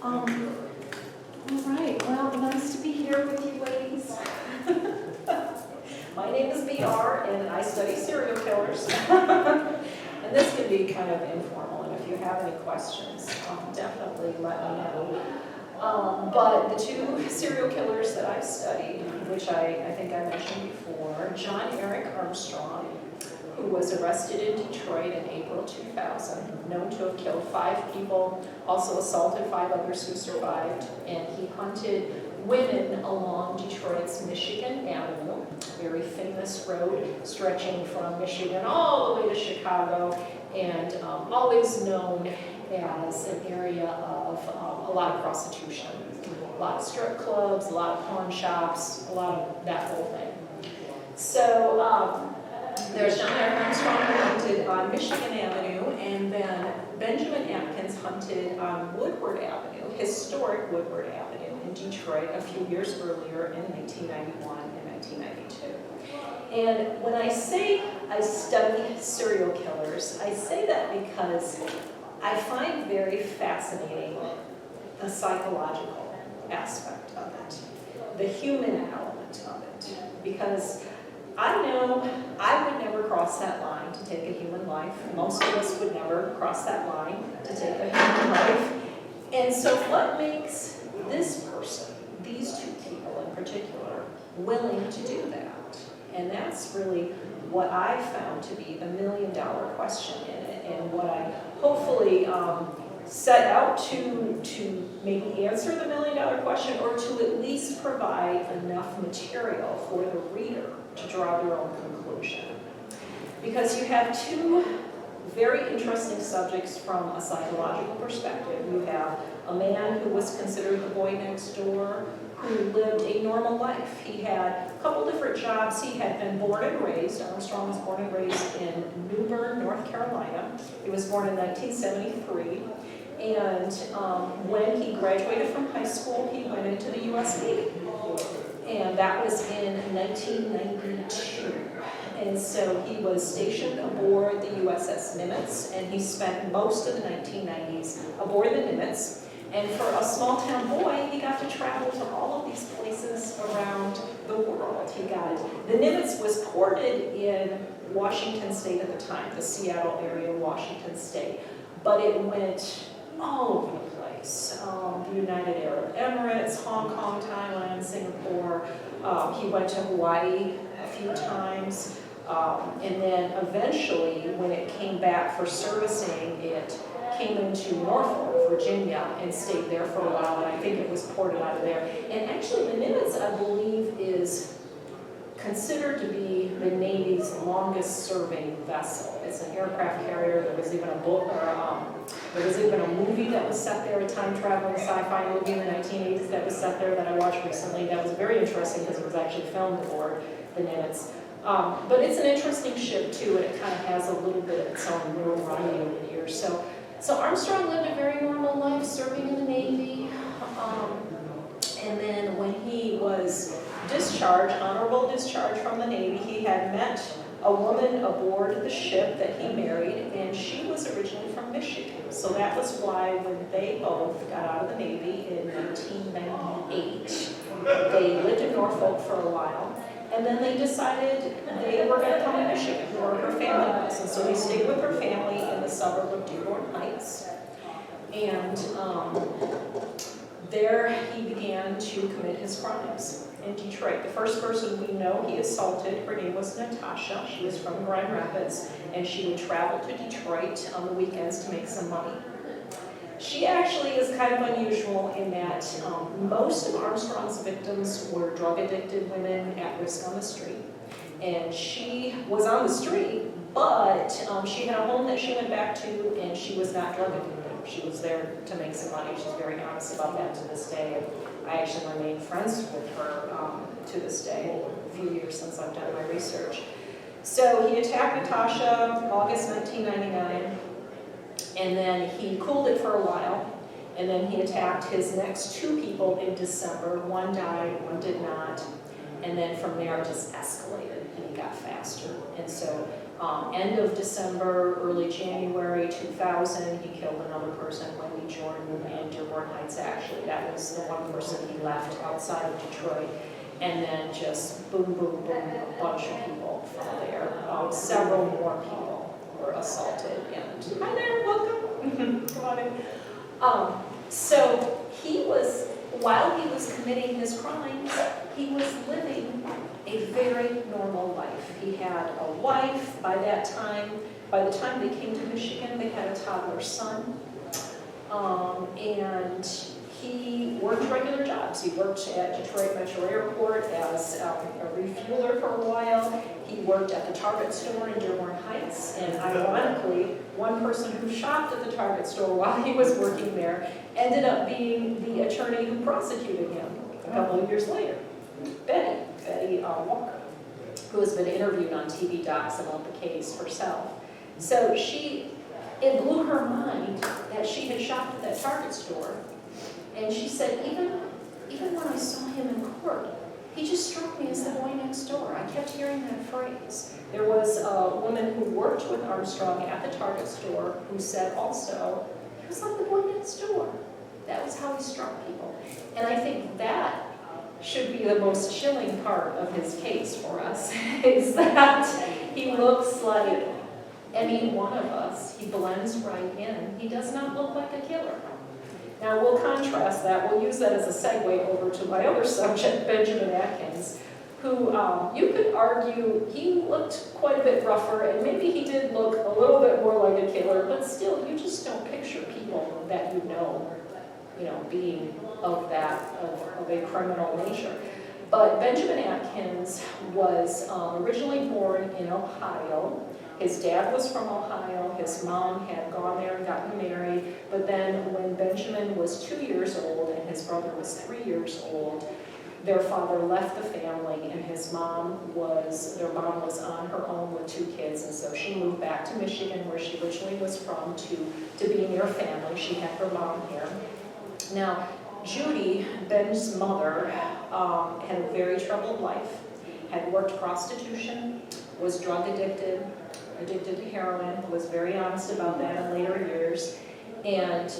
All right, well, nice to be here with you ladies. My name is BR and I study serial killers. And this can be kind of informal, and if you have any questions, definitely let me know. But the two serial killers that I studied, which I think I mentioned before, John Eric Armstrong, who was arrested in Detroit in April 2000, known to have killed 5 people, also assaulted 5 others who survived, and he hunted women along Detroit's Michigan Avenue, a very famous road stretching from Michigan all the way to Chicago, and always known as an area of a lot of prostitution, a lot of strip clubs, a lot of pawn shops, a lot of that whole thing. So there's John Eric Armstrong who hunted on Michigan Avenue, and then Benjamin Atkins hunted on Woodward Avenue, historic Woodward Avenue in Detroit a few years earlier in 1991 and 1992. And when I say I study serial killers, I say that because I find very fascinating the psychological aspect of it, the human element of it, because I know I would never cross that line to take a human life. Most of us would never cross that line to take a human life. And so what makes this person, these 2 people in particular, willing to do that? And that's really what I found to be the million-dollar question in it, and what I hopefully set out to maybe answer the million-dollar question, or to at least provide enough material for the reader to draw their own conclusion. Because you have 2 very interesting subjects from a psychological perspective. You have a man who was considered the boy next door, who lived a normal life. He had a couple different jobs. He had been born and raised. Armstrong was born and raised in New Bern, North Carolina. He was born in 1973. And when he graduated from high school, he went into the U.S. Navy. And that was in 1992. And so he was stationed aboard the USS Nimitz, and he spent most of the 1990s aboard the Nimitz. And for a small town boy, he got to travel to all of these places around the world. The Nimitz was ported in Washington State at the time, the Seattle area, Washington State. But it went all over the place. The United Arab Emirates, Hong Kong, Thailand, Singapore. He went to Hawaii a few times. And then eventually, when it came back for servicing, it came into Norfolk, Virginia, and stayed there for a while, and I think it was ported out of there. And actually, the Nimitz, I believe, is considered to be the Navy's longest-serving vessel. It's an aircraft carrier. There was even a book, or there was even a movie that was set there, a time-traveling sci-fi movie in the 1980s that was set there that I watched recently. That was very interesting because it was actually filmed aboard the Nimitz. But it's an interesting ship too, and it kind of has a little bit of its own little running over the years. So Armstrong lived a very normal life, serving in the Navy. And then when he was discharged, honorable discharge from the Navy, he had met a woman aboard the ship that he married, and she was originally from Michigan. So that was why when they both got out of the Navy in 1998, they lived in Norfolk for a while. And then they decided they were going to come to Michigan, where her family was. And so they stayed with her family in the suburb of Dearborn Heights. And there he began to commit his crimes in Detroit. The first person we know he assaulted, her name was Natasha. She was from Grand Rapids, and she would travel to Detroit on the weekends to make some money. She actually is kind of unusual in that most of Armstrong's victims were drug-addicted women at risk on the street. And she was on the street, but she had a home that she went back to, and she was not drug-addicted. She was there to make some money. She's very honest about that to this day. And I actually remain friends with her to this day, a few years since I've done my research. So he attacked Natasha August 1999. And then he cooled it for a while, and then he attacked his next 2 people in December. One died, one did not, and then from there it just escalated, and he got faster. And so End of December, early January 2000, he killed another person, Wendy Jordan, in Dearborn Heights, actually. That was the one person he left outside of Detroit. And then just boom, boom, boom, a bunch of people from there. Several more people were assaulted. And hi there, welcome. Come on in. So he was, while he was committing his crimes, he was living a very normal life. He had a wife by that time. By the time they came to Michigan, they had a toddler son. And he worked regular jobs. He worked at Detroit Metro Airport as a refueler for a while. He worked at the Target store in Dearborn Heights. And ironically, one person who shopped at the Target store while he was working there ended up being the attorney who prosecuted him a couple of years later. Betty Walker, who has been interviewed on TV docs about the case herself. So it blew her mind that she had shopped at that Target store. And she said, even when I saw him in court, he just struck me as the boy next door. I kept hearing that phrase. There was a woman who worked with Armstrong at the Target store who said also, he was like the boy next door. That was how he struck people. And I think that should be the most chilling part of his case for us, is that he looks like any one of us. He blends right in. He does not look like a killer. Now we'll contrast that. We'll use that as a segue over to my other subject, Benjamin Atkins, who you could argue he looked quite a bit rougher, and maybe he did look a little bit more like a killer, but still, you just don't picture people that you know being of a criminal nature. But Benjamin Atkins was originally born in Ohio. His dad was from Ohio. His mom had gone there and gotten married. But then when Benjamin was 2 years old and his brother was 3 years old, their father left the family, and their mom was on her own with 2 kids, and so she moved back to Michigan, where she originally was from, to be near family. She had her mom here. Now, Judy, Ben's mother, had a very troubled life, had worked prostitution, was drug addicted to heroin, was very honest about that in later years, and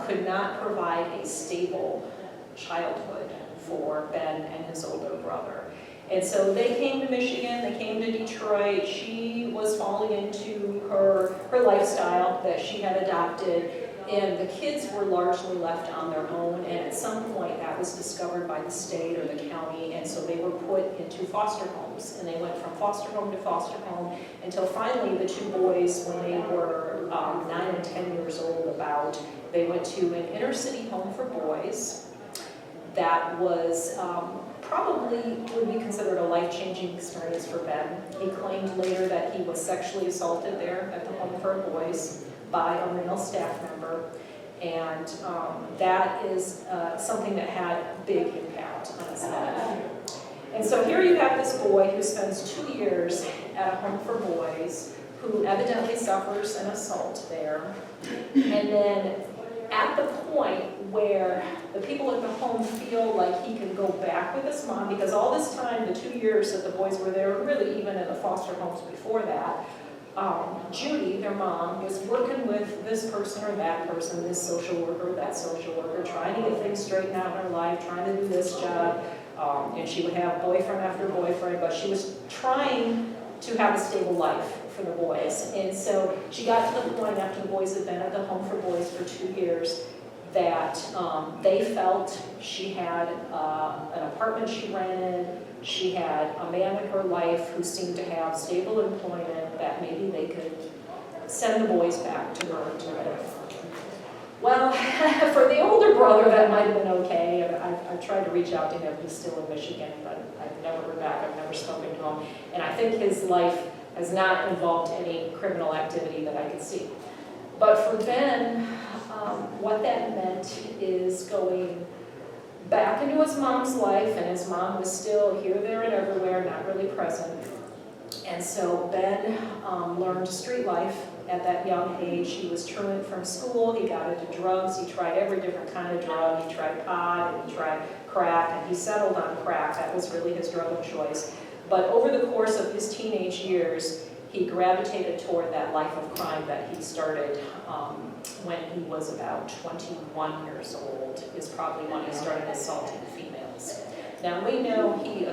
could not provide a stable childhood for Ben and his older brother. And so they came to Michigan, they came to Detroit. She was falling into her lifestyle that she had adopted, and the kids were largely left on their own, and at some point that was discovered by the state or the county, and so they were put into foster homes, and they went from foster home to foster home until finally the 2 boys, when they were 9 and 10 years old they went to an inner city home for boys that was probably would be considered a life-changing experience for Ben. He claimed later that he was sexually assaulted there at the home for boys by a male staff member, and that is something that had a big impact on his life. And so here you have this boy who spends 2 years at a home for boys, who evidently suffers an assault there, and then at the point where the people at the home feel like he can go back with his mom, because all this time, the 2 years that the boys were there, really even in the foster homes before that, Judy, their mom, was working with this person or that person, this social worker, that social worker, trying to get things straightened out in her life, trying to do this job, and she would have boyfriend after boyfriend, but she was trying to have a stable life for the boys. And so she got to the point after the boys had been at the home for boys for 2 years that they felt she had an apartment she rented, she had a man in her life who seemed to have stable employment, that maybe they could send the boys back to her to live. Well, for the older brother, that might have been okay. I've tried to reach out to him. He's still in Michigan, but I've never heard back. I've never spoken to him. And I think his life has not involved any criminal activity that I could see. But for Ben, what that meant is going back into his mom's life, and his mom was still here, there, and everywhere, not really present. And so Ben learned street life at that young age. He was truant from school, he got into drugs, he tried every different kind of drug. He tried pot, and he tried crack, and he settled on crack. That was really his drug of choice. But over the course of his teenage years, he gravitated toward that life of crime that he started when he was about 21 years old, is probably when he started assaulting females. Now we know he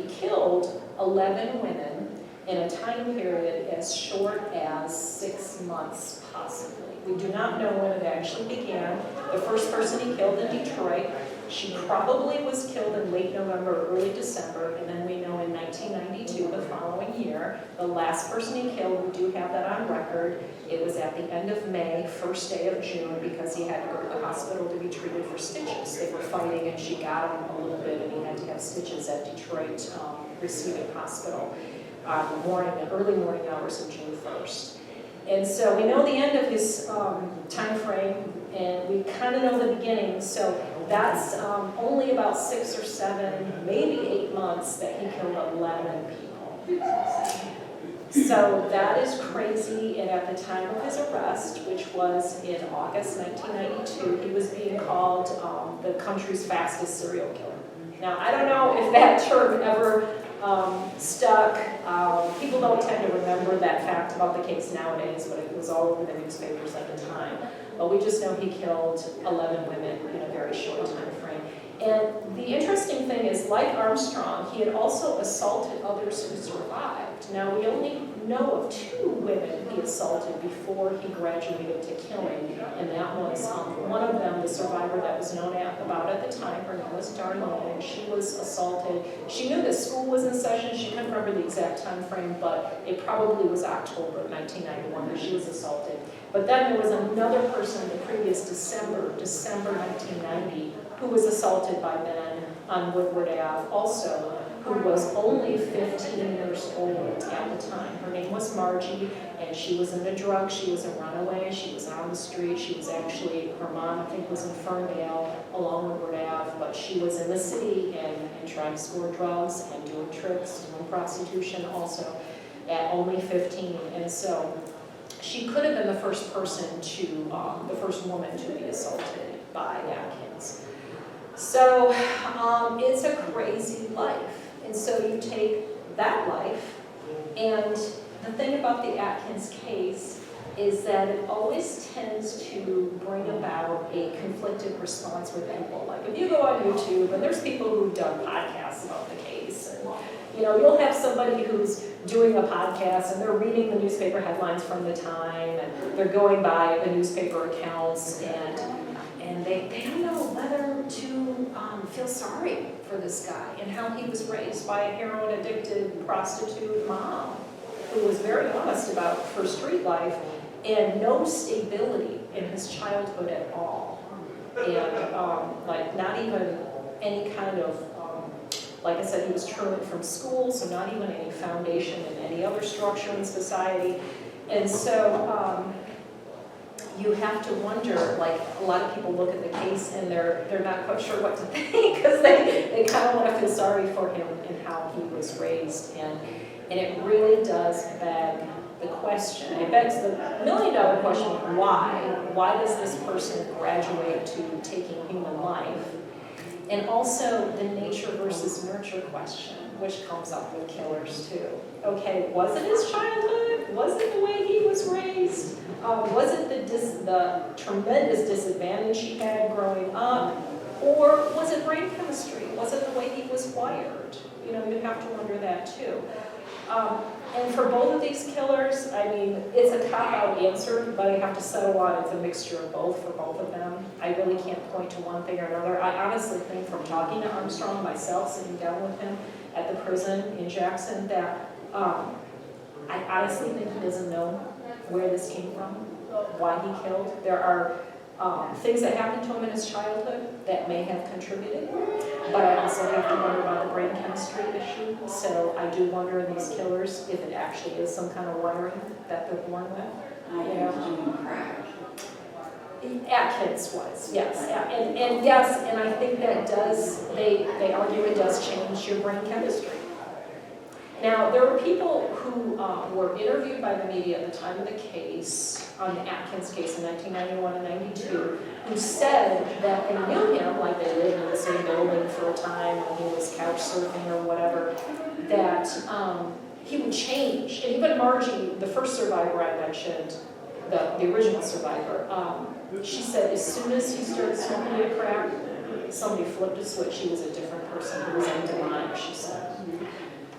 killed 11 women in a time period as short as 6 months, possibly. We do not know when it actually began. The first person he killed in Detroit, she probably was killed in late November or early December, and then we know in 1992, the following year, the last person he killed, we do have that on record, it was at the end of May, first day of June, because he had to go to the hospital to be treated for stitches. They were fighting and she got him a little bit and he had to have stitches at Detroit Receiving Hospital early morning hours of June 1st. And so we know the end of his time frame, and we kind of know the beginning. So that's only about 6 or 7, maybe 8 months that he killed 11 people. So that is crazy. And at the time of his arrest, which was in August 1992, he was being called the country's fastest serial killer. Now, I don't know if that term ever stuck. People don't tend to remember that fact about the case nowadays, but it was all over the newspapers at the time. But we just know he killed 11 women in a very short time frame. And the interesting thing is, like Armstrong, he had also assaulted others who survived. Now, we only know of 2 women he assaulted before he graduated to killing, and that was one of them, the survivor that was known about at the time. Her name was Darlene, and she was assaulted. She knew that school was in session. She couldn't remember the exact time frame, but it probably was October 1991 that she was assaulted. But then there was another person the previous December 1990, who was assaulted by men on Woodward Ave, also, who was only 15 years old at the time. Her name was Margie, and she was into drugs. She was a runaway. She was on the street. She was actually, her mom, I think, was in Ferndale along Woodward Ave, but she was in the city and trying to score drugs and doing tricks, doing prostitution also at only 15. And so she could have been the first person to, the first woman to be assaulted by Atkins. So it's a crazy life. And so you take that life, and the thing about the Atkins case is that it always tends to bring about a conflicted response with people. Like if you go on YouTube, and there's people who've done podcasts about the case, and you'll have somebody who's doing a podcast and they're reading the newspaper headlines from the time, and they're going by the newspaper accounts, and they don't know whether to feel sorry for this guy and how he was raised by a heroin-addicted prostitute mom who was very honest about her street life and no stability in his childhood at all. And like not even any kind of, like I said, he was truant from school, so not even any foundation in any other structure in society. And so you have to wonder, like a lot of people look at the case and they're not quite sure what to think because they kind of want to feel sorry for him and how he was raised. And it really does beg the question. It begs the million-dollar question, why? Why does this person graduate to taking human life? And also the nature versus nurture question, which comes up with killers too. Okay, was it his childhood? Was it the way he was raised? Was it the tremendous disadvantage he had growing up? Or was it brain chemistry? Was it the way he was wired? You have to wonder that too. And for both of these killers, I mean, it's a cop-out answer, but I have to settle on it's a mixture of both for both of them. I really can't point to one thing or another. I honestly think from talking to Armstrong myself, sitting down with him at the prison in Jackson, that I honestly think he doesn't know where this came from, why he killed. There are things that happened to him in his childhood that may have contributed, but I also have to wonder about the brain chemistry issue. So I do wonder in these killers if it actually is some kind of wiring that they're born with. Atkins was, yes, and yes, and I think that does. They argue it does change your brain chemistry. Now, there were people who were interviewed by the media at the time of the case, on the Atkins case in 1991 and 92, who said that they knew him, like they lived in the same building for a time when he was couch surfing or whatever, that he would change. And even Margie, the first survivor I mentioned, the original survivor, she said as soon as he started smoking a crack, somebody flipped a switch. He was a different person. He was in demonic, she said.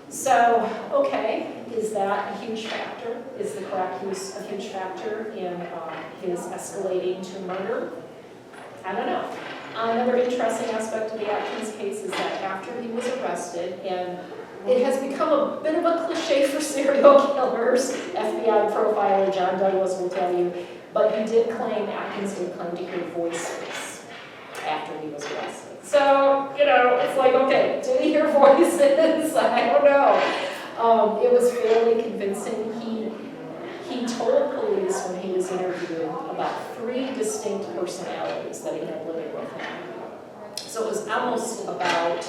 So, okay, is that a huge factor? Is the crack use a huge factor in his escalating to murder? I don't know. Another interesting aspect of the Atkins case is that after he was arrested, and it has become a bit of a cliche for serial killers, FBI profiler John Douglas will tell you, but Atkins did claim to hear voices after he was arrested. So, it's like, okay, did he hear voices? I don't know. It was fairly convincing. He told police when he was interviewed about 3 distinct personalities that he had living with him. So it was almost about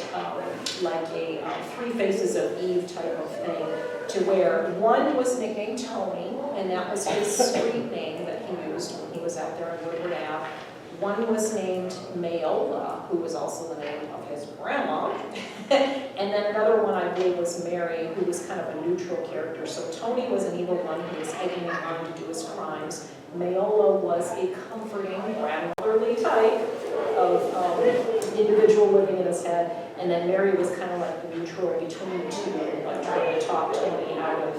like a 3 Faces of Eve type of thing, to where one was nicknamed Tony, and that was his street name that he used when he was out there on Woodward Ave. One was named Mayola, who was also the name of his grandma. And then another one, I believe, was Mary, who was kind of a neutral character. So Tony was an evil one who was egging him on to do his crimes. Mayola was a comforting, grandmotherly type of individual living in his head. And then Mary was kind of like the neutral between the two, like trying to talk Tony out of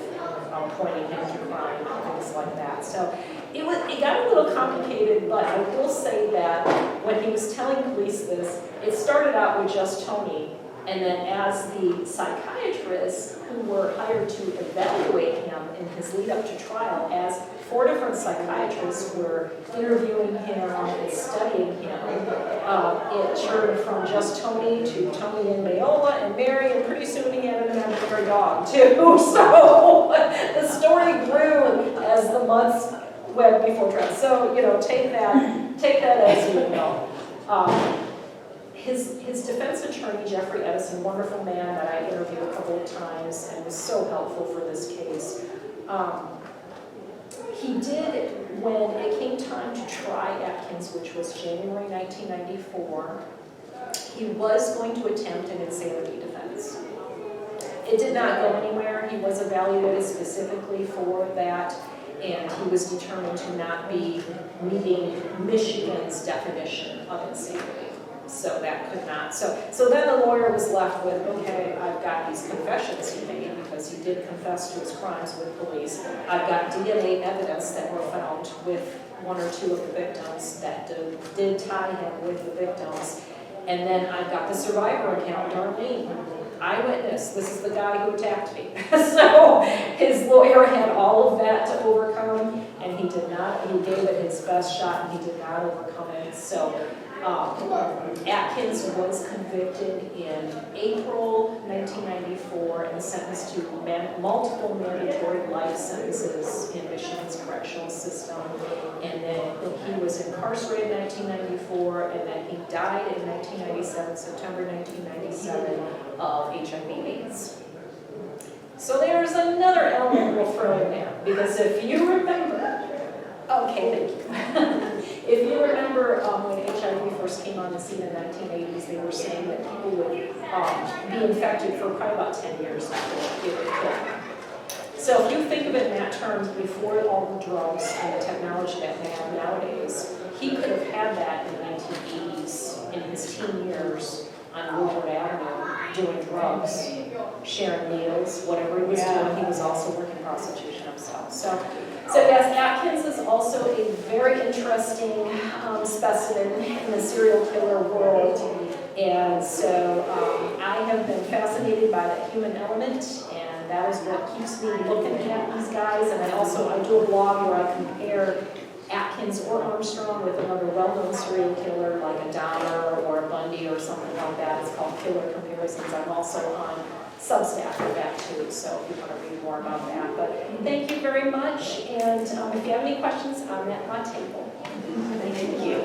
pointing him to crime and things like that. So it got a little complicated, but I will say that when he was telling police this, it started out with just Tony, and then as the psychiatrists who were hired to evaluate him in his lead up to trial, as 4 different psychiatrists were interviewing him and studying him, it turned from just Tony to Tony and Mayola and Mary, and pretty soon he had an imaginary dog too. So the story grew as the months went before trial. So take that as you will. His defense attorney, Jeffrey Edison, wonderful man that I interviewed a couple of times and was so helpful for this case. He did, when it came time to try Atkins, which was January 1994, he was going to attempt an insanity defense. It did not go anywhere. He was evaluated specifically for that, and he was determined to not be meeting Michigan's definition of insanity. So that could not. So then the lawyer was left with, okay, I've got these confessions he made, because he did confess to his crimes with police. I've got DNA evidence that were found with 1 or 2 of the victims that did tie him with the victims. And then I've got the survivor account, Darlene, eyewitness. This is the guy who attacked me. So his lawyer had all of that to overcome, and he did not. He gave it his best shot, and he did not overcome it. So Atkins was convicted in April 1994 and sentenced to multiple mandatory life sentences in Michigan's correctional system. And then he was incarcerated in 1994, and then he died in 1997, September 1997, of HIV/AIDS. So there's another element we'll throw in there, because if you remember, okay, thank you. If you remember when HIV first came on the scene in the 1980s, they were saying that people would be infected for probably about 10 years before it would kill them. So if you think of it in that terms, before all the drugs and the technology that we have nowadays, he could have had that in the 1980s, in his teen years on Woodward Avenue, doing drugs, sharing meals, whatever he was doing. He was also working prostitution himself. So yes, Atkins is also a very interesting specimen in the serial killer world. And so I have been fascinated by the human element, and that is what keeps me looking at these guys. And I do a blog where I compare Atkins or Armstrong with another well-known serial killer like a Dahmer or a Bundy or something like that. It's called Killer Comparisons. I'm also on Substack for that too, so if you want to read more about that. But thank you very much, and if you have any questions, I'm at my table. Thank you.